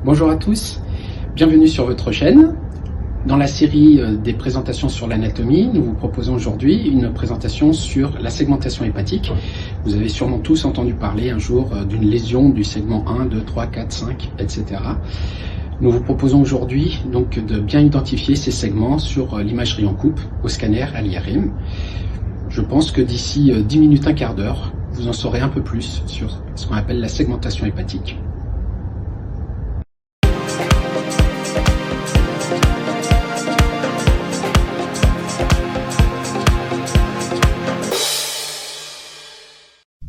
Bonjour à tous, bienvenue sur votre chaîne. Dans la série des présentations sur l'anatomie, nous vous proposons aujourd'hui une présentation sur la segmentation hépatique. Vous avez sûrement tous entendu parler un jour d'une lésion du segment 1, 2, 3, 4, 5, etc. Nous vous proposons aujourd'hui donc de bien identifier ces segments sur l'imagerie en coupe, au scanner, à l'IRM. Je pense que d'ici 10 minutes, un quart d'heure, vous en saurez un peu plus sur ce qu'on appelle la segmentation hépatique.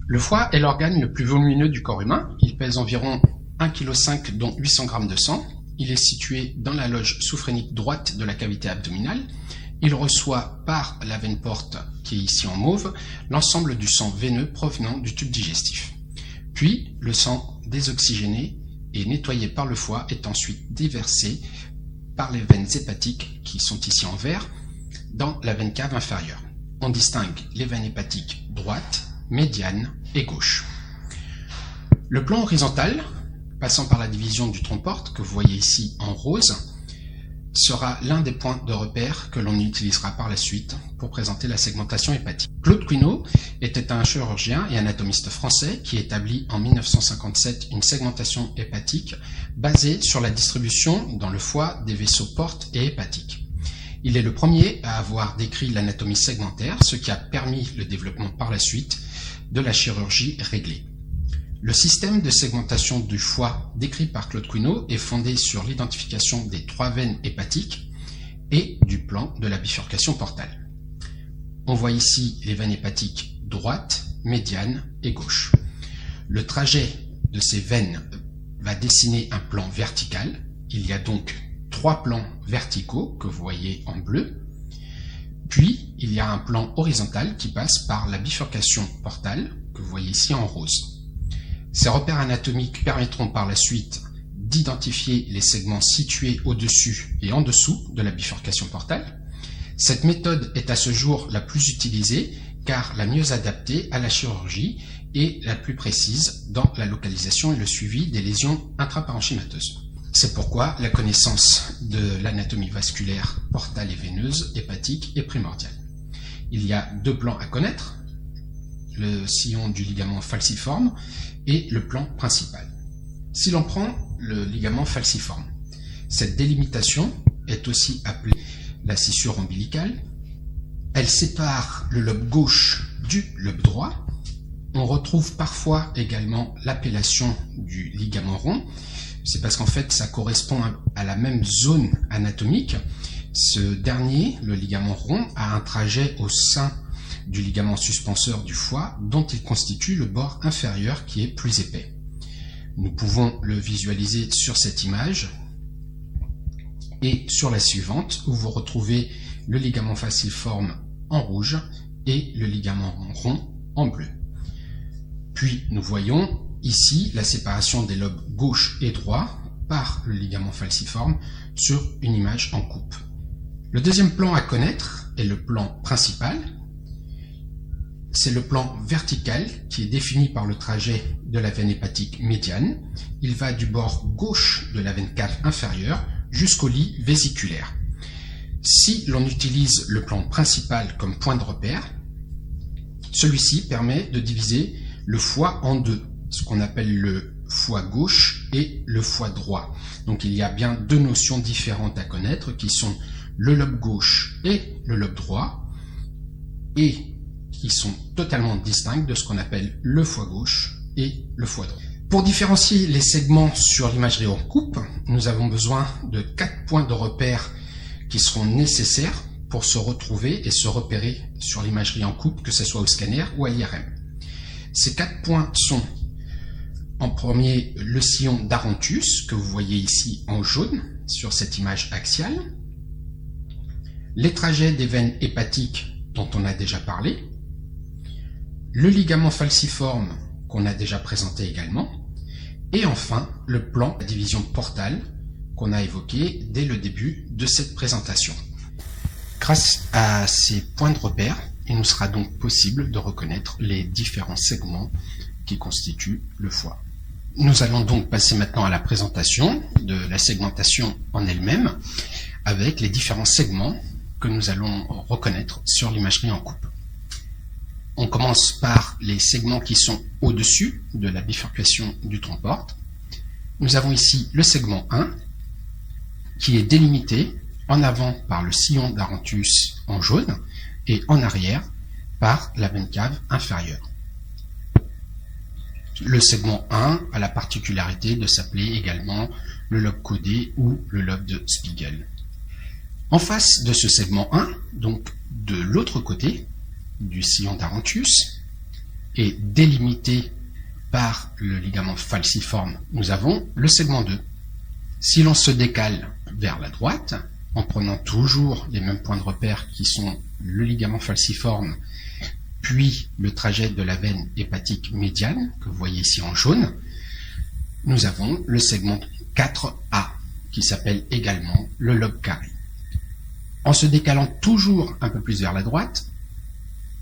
Le foie est l'organe le plus volumineux du corps humain. Il pèse environ 1,5 kg, dont 800 g de sang. Il est situé dans la loge sous-phrénique droite de la cavité abdominale. Il reçoit par la veine porte, qui est ici en mauve, l'ensemble du sang veineux provenant du tube digestif. Puis, le sang désoxygéné et nettoyé par le foie est ensuite déversé par les veines hépatiques, qui sont ici en vert, dans la veine cave inférieure. On distingue les veines hépatiques droite, médiane et gauche. Le plan horizontal, passant par la division du tronc-porte, que vous voyez ici en rose, sera l'un des points de repère que l'on utilisera par la suite pour présenter la segmentation hépatique. Claude Quinault était un chirurgien et anatomiste français qui établit en 1957 une segmentation hépatique basée sur la distribution dans le foie des vaisseaux porte et hépatiques. Il est le premier à avoir décrit l'anatomie segmentaire, ce qui a permis le développement par la suite de la chirurgie réglée. Le système de segmentation du foie décrit par Claude Quinault est fondé sur l'identification des 3 veines hépatiques et du plan de la bifurcation portale. On voit ici les veines hépatiques droite, médiane et gauche. Le trajet de ces veines va dessiner un plan vertical. Il y a donc 3 plans verticaux que vous voyez en bleu. Puis, il y a un plan horizontal qui passe par la bifurcation portale que vous voyez ici en rose. Ces repères anatomiques permettront par la suite d'identifier les segments situés au-dessus et en dessous de la bifurcation portale. Cette méthode est à ce jour la plus utilisée car la mieux adaptée à la chirurgie et la plus précise dans la localisation et le suivi des lésions intraparenchymateuses. C'est pourquoi la connaissance de l'anatomie vasculaire portale et veineuse hépatique est primordiale. Il y a 2 plans à connaître, le sillon du ligament falciforme et le plan principal. Si l'on prend le ligament falciforme, cette délimitation est aussi appelée la scissure ombilicale. Elle sépare le lobe gauche du lobe droit. On retrouve parfois également l'appellation du ligament rond. C'est parce qu'en fait, ça correspond à la même zone anatomique. Ce dernier, le ligament rond, a un trajet au sein du ligament suspenseur du foie, dont il constitue le bord inférieur qui est plus épais. Nous pouvons le visualiser sur cette image et sur la suivante, où vous retrouvez le ligament falciforme en rouge et le ligament rond en bleu. Puis nous voyons ici la séparation des lobes gauche et droit par le ligament falciforme sur une image en coupe. Le deuxième plan à connaître est le plan principal. C'est le plan vertical qui est défini par le trajet de la veine hépatique médiane. Il va du bord gauche de la veine cave inférieure jusqu'au lit vésiculaire. Si l'on utilise le plan principal comme point de repère, celui-ci permet de diviser le foie en 2. Ce qu'on appelle le foie gauche et le foie droit. Donc il y a bien 2 notions différentes à connaître qui sont le lobe gauche et le lobe droit et qui sont totalement distinctes de ce qu'on appelle le foie gauche et le foie droit. Pour différencier les segments sur l'imagerie en coupe, nous avons besoin de 4 points de repère qui seront nécessaires pour se retrouver et se repérer sur l'imagerie en coupe, que ce soit au scanner ou à l'IRM. Ces 4 points sont en premier le sillon d'Aronthus, que vous voyez ici en jaune sur cette image axiale, les trajets des veines hépatiques dont on a déjà parlé, le ligament falciforme qu'on a déjà présenté également, et enfin le plan de division portale qu'on a évoqué dès le début de cette présentation. Grâce à ces points de repère, il nous sera donc possible de reconnaître les différents segments qui constituent le foie. Nous allons donc passer maintenant à la présentation de de la segmentation en elle-même avec les différents segments que nous allons reconnaître sur l'imagerie en coupe. On commence par les segments qui sont au-dessus de la bifurcation du tronc-porte. Nous avons ici le segment 1 qui est délimité en avant par le sillon d'Aranthus en jaune et en arrière par la veine cave inférieure. Le segment 1 a la particularité de s'appeler également le lobe codé ou le lobe de Spiegel. En face de ce segment 1, donc de l'autre côté du sillon d'Aranthus, et délimité par le ligament falciforme, nous avons le segment 2. Si l'on se décale vers la droite, en prenant toujours les mêmes points de repère qui sont le ligament falciforme, puis le trajet de la veine hépatique médiane, que vous voyez ici en jaune, nous avons le segment 4A, qui s'appelle également le lobe carré. En se décalant toujours un peu plus vers la droite,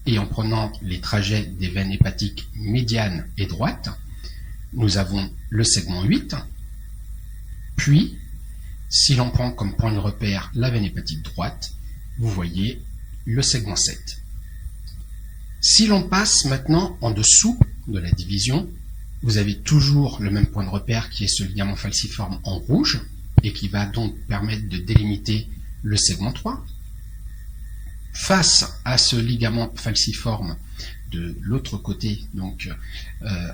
et en prenant les trajets des veines hépatiques médianes et droites, nous avons le segment 8, puis, si l'on prend comme point de repère la veine hépatique droite, vous voyez le segment 7. Si l'on passe maintenant en dessous de la division, vous avez toujours le même point de repère qui est ce ligament falciforme en rouge et qui va donc permettre de délimiter le segment 3. Face à ce ligament falciforme de l'autre côté, donc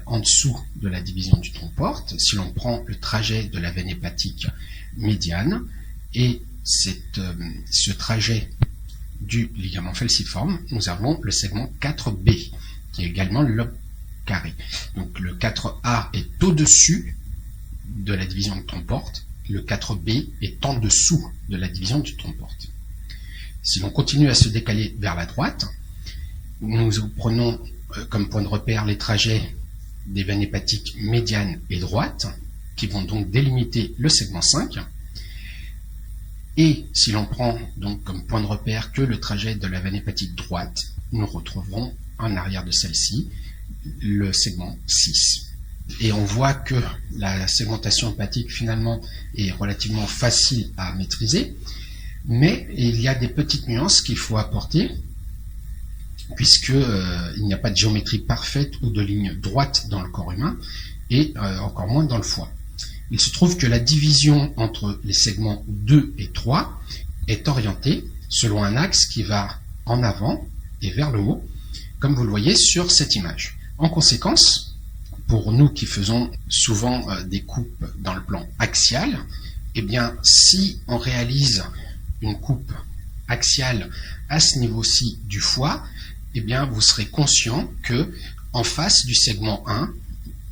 en dessous de la division du tronc-porte, si l'on prend le trajet de la veine hépatique médiane et ce trajet du ligament falciforme, nous avons le segment 4B, qui est également le lobe carré. Donc le 4A est au-dessus de la division du tronc-porte, le 4B est en dessous de la division du tronc-porte. Si l'on continue à se décaler vers la droite, nous prenons comme point de repère les trajets des veines hépatiques médianes et droites, qui vont donc délimiter le segment 5. Et si l'on prend donc comme point de repère que le trajet de la veine hépatique droite, nous retrouverons en arrière de celle-ci le segment 6. Et on voit que la segmentation hépatique finalement est relativement facile à maîtriser, mais il y a des petites nuances qu'il faut apporter, puisque il n'y a pas de géométrie parfaite ou de ligne droite dans le corps humain, et encore moins dans le foie. Il se trouve que la division entre les segments 2 et 3 est orientée selon un axe qui va en avant et vers le haut, comme vous le voyez sur cette image. En conséquence, pour nous qui faisons souvent des coupes dans le plan axial, eh bien, si on réalise une coupe axiale à ce niveau-ci du foie, eh bien, vous serez conscient que en face du segment 1,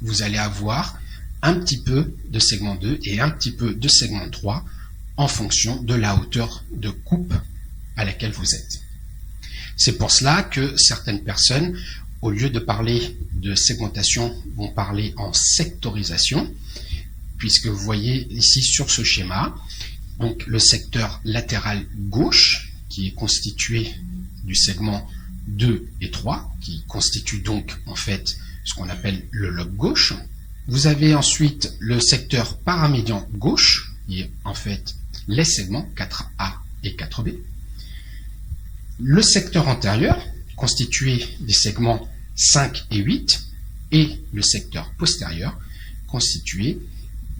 vous allez avoir un petit peu de segment 2 et un petit peu de segment 3 en fonction de la hauteur de coupe à laquelle vous êtes. C'est pour cela que certaines personnes, au lieu de parler de segmentation, vont parler en sectorisation, puisque vous voyez ici sur ce schéma, donc le secteur latéral gauche, qui est constitué du segment 2 et 3, qui constitue donc en fait ce qu'on appelle le lobe gauche. Vous avez ensuite le secteur paramédian gauche, qui est en fait les segments 4A et 4B. Le secteur antérieur, constitué des segments 5 et 8, et le secteur postérieur, constitué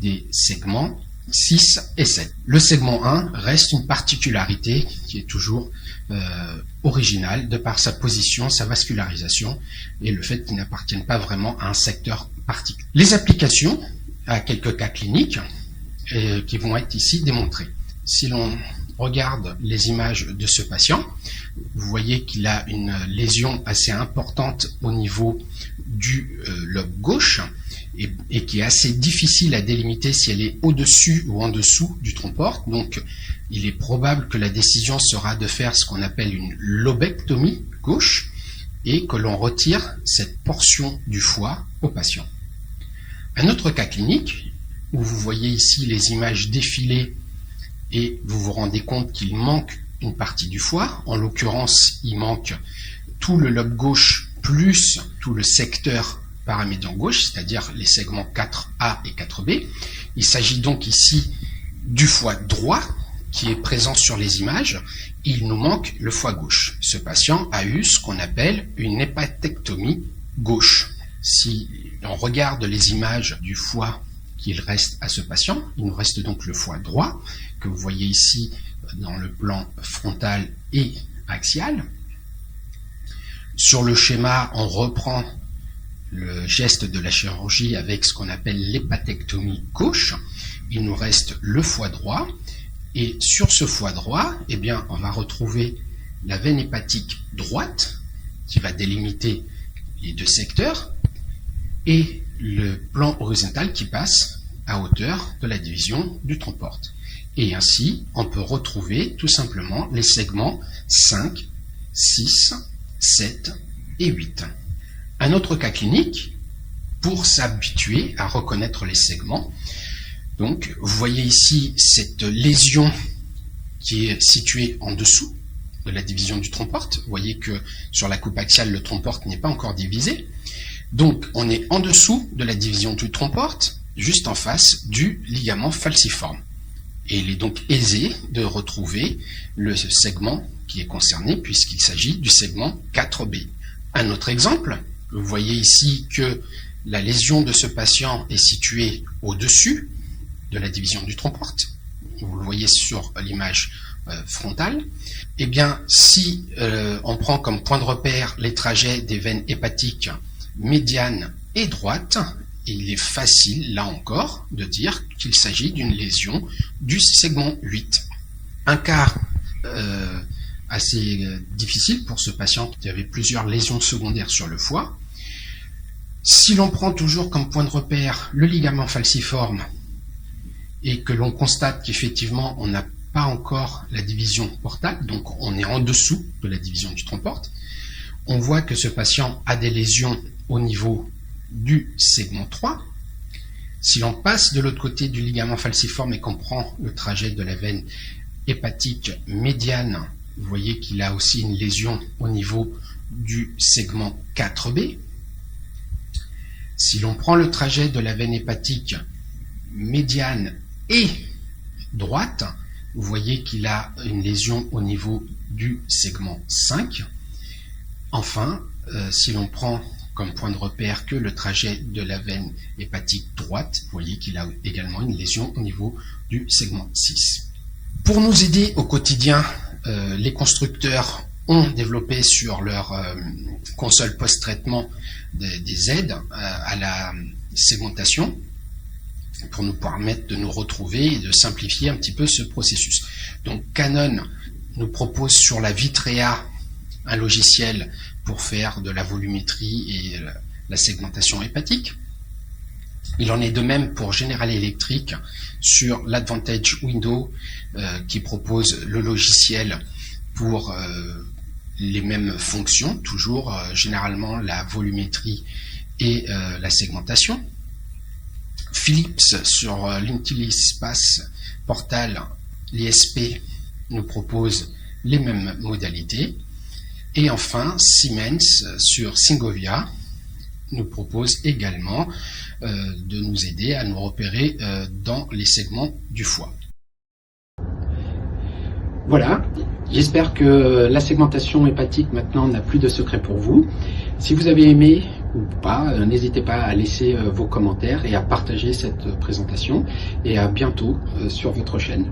des segments 6 et 7. Le segment 1 reste une particularité qui est toujours originale de par sa position, sa vascularisation et le fait qu'il n'appartienne pas vraiment à un secteur particulier. Les applications à quelques cas cliniques qui vont être ici démontrées. Si l'on regarde les images de ce patient, vous voyez qu'il a une lésion assez importante au niveau du lobe gauche et qui est assez difficile à délimiter si elle est au-dessus ou en dessous du tronc-porte. Donc il est probable que la décision sera de faire ce qu'on appelle une lobectomie gauche et que l'on retire cette portion du foie au patient. Un autre cas clinique, où vous voyez ici les images défilées et vous vous rendez compte qu'il manque une partie du foie, en l'occurrence il manque tout le lobe gauche plus tout le secteur paramédian gauche, c'est-à-dire les segments 4A et 4B. Il s'agit donc ici du foie droit qui est présent sur les images, il nous manque le foie gauche. Ce patient a eu ce qu'on appelle une hépatectomie gauche. Si on regarde les images du foie qu'il reste à ce patient, il nous reste donc le foie droit, que vous voyez ici dans le plan frontal et axial. Sur le schéma, on reprend le geste de la chirurgie avec ce qu'on appelle l'hépatectomie gauche. Il nous reste le foie droit, et sur ce foie droit, eh bien, on va retrouver la veine hépatique droite qui va délimiter les deux secteurs et le plan horizontal qui passe à hauteur de la division du tronc-porte. Et ainsi, on peut retrouver tout simplement les segments 5, 6, 7 et 8. Un autre cas clinique, pour s'habituer à reconnaître les segments, donc vous voyez ici cette lésion qui est située en dessous de la division du tronc-porte. Vous voyez que sur la coupe axiale, le tronc-porte n'est pas encore divisé. Donc on est en dessous de la division du tronc-porte, juste en face du ligament falciforme. Et il est donc aisé de retrouver le segment qui est concerné puisqu'il s'agit du segment 4B. Un autre exemple, vous voyez ici que la lésion de ce patient est située au-dessus de la division du tronc-porte. Vous le voyez sur l'image frontale. Eh bien, si on prend comme point de repère les trajets des veines hépatiques médiane et droite, il est facile, là encore, de dire qu'il s'agit d'une lésion du segment 8. Un cas assez difficile pour ce patient qui avait plusieurs lésions secondaires sur le foie. Si l'on prend toujours comme point de repère le ligament falciforme et que l'on constate qu'effectivement on n'a pas encore la division portale, donc on est en dessous de la division du tronc-porte, on voit que ce patient a des lésions au niveau du segment 3. Si l'on passe de l'autre côté du ligament falciforme et qu'on prend le trajet de la veine hépatique médiane, vous voyez qu'il a aussi une lésion au niveau du segment 4B. Si l'on prend le trajet de la veine hépatique médiane et droite, vous voyez qu'il a une lésion au niveau du segment 5. Enfin, si l'on prend comme point de repère que le trajet de la veine hépatique droite, vous voyez qu'il a également une lésion au niveau du segment 6. Pour nous aider au quotidien, les constructeurs ont développé sur leur console post-traitement des aides à la segmentation pour nous permettre de nous retrouver et de simplifier un petit peu ce processus. Donc Canon nous propose sur la Vitrea un logiciel pour faire de la volumétrie et la segmentation hépatique. Il en est de même pour General Electric sur l'Advantage Window qui propose le logiciel pour les mêmes fonctions, toujours généralement la volumétrie et la segmentation. Philips sur l'Intellispace Portal, l'ISP, nous propose les mêmes modalités. Et enfin, Siemens sur Syngovia nous propose également de nous aider à nous repérer dans les segments du foie. Voilà, j'espère que la segmentation hépatique maintenant n'a plus de secret pour vous. Si vous avez aimé ou pas, n'hésitez pas à laisser vos commentaires et à partager cette présentation. Et à bientôt sur votre chaîne.